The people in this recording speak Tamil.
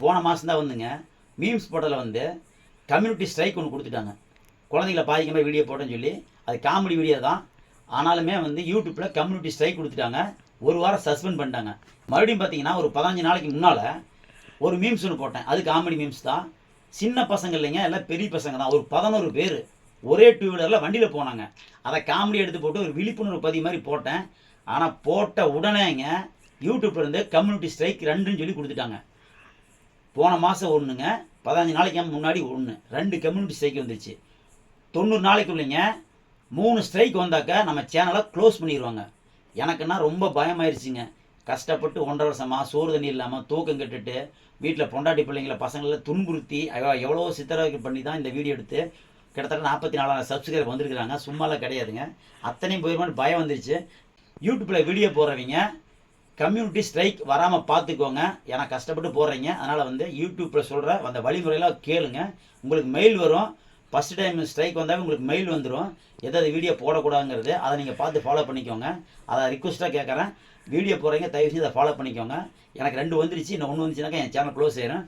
போன மாதம் தான் வந்துங்க மீம்ஸ் போட்டதில் வந்து கம்யூனிட்டி ஸ்ட்ரைக் ஒன்று கொடுத்துட்டாங்க. குழந்தைங்கள பாதிக்க மாதிரி வீடியோ போட்டேன்னு சொல்லி அது காமெடி வீடியோ தான். ஆனாலுமே வந்து யூடியூப்பில் கம்யூனிட்டி ஸ்ட்ரைக் கொடுத்துட்டாங்க. ஒரு வாரம் சஸ்பெண்ட் பண்ணிட்டாங்க. மறுபடியும் பார்த்தீங்கன்னா ஒரு 15 நாளைக்கு முன்னால் ஒரு மீம்ஸ் ஒன்று போட்டேன். அது காமெடி மீம்ஸ் தான். சின்ன பசங்க இல்லைங்க, எல்லாம் பெரிய பசங்க தான். ஒரு 11 பேர் ஒரே டூ வீலரில் வண்டியில் போனாங்க. அதை காமெடி எடுத்து போட்டு ஒரு விழிப்புணர்வு பதிவு மாதிரி போட்டேன். ஆனால் போட்ட உடனேங்க யூடியூப்லேருந்து கம்யூனிட்டி ஸ்ட்ரைக் 2ன்னு சொல்லி கொடுத்துட்டாங்க. போன மாதம் ஒன்றுங்க, 15 நாளைக்கு முன்னாடி ஒன்று, 2 கம்யூனிட்டி ஸ்ட்ரைக் வந்துருச்சு. 90 நாளைக்குள்ளேங்க 3 ஸ்ட்ரைக் வந்தாக்க நம்ம சேனலை க்ளோஸ் பண்ணிடுவாங்க. எனக்குன்னா ரொம்ப பயமாயிருச்சுங்க. கஷ்டப்பட்டு 1.5 வருஷமாக சோறு தண்ணி இல்லாமல் தூக்கம் கெட்டுட்டு வீட்டில் பொண்டாட்டி பிள்ளைங்கள பசங்களை துன்புறுத்தி எவ்வளோ சித்திரவதை பண்ணி தான் இந்த வீடியோ எடுத்து கிட்டத்தட்ட 44,000 சப்ஸ்கிரைபர் வந்திருக்கிறாங்க. சும்மாலாம் கிடையாதுங்க. அத்தனையும் போயிருமான்னு பயம் வந்துருச்சு. யூடியூப்பில் வீடியோ போடுறவங்க கம்யூனிட்டி ஸ்ட்ரைக் வராமல் பார்த்துக்கோங்க. ஏன்னா கஷ்டப்பட்டு போடுறீங்க. அதனால் வந்து யூடியூப்பில் சொல்கிற அந்த வழிமுறையெல்லாம் கேளுங்க. உங்களுக்கு மெயில் வரும். ஃபஸ்ட் டைம் ஸ்ட்ரைக் வந்தால் உங்களுக்கு மெயில் வந்துடும். எதாவது வீடியோ போடக்கூடாதுங்கிறது அதை நீங்கள் பார்த்து ஃபாலோ பண்ணிக்கோங்க. அதை ரிக்வஸ்ட்டாக கேட்குறேன். வீடியோ போடுறீங்க, தயவு செஞ்சு அதை ஃபாலோ பண்ணிக்கோங்க. எனக்கு 2 வந்துருச்சு. இன்னும் 1 வந்துச்சுனாக்கா என் சேனல் க்ளோஸ் ஆயிரும்.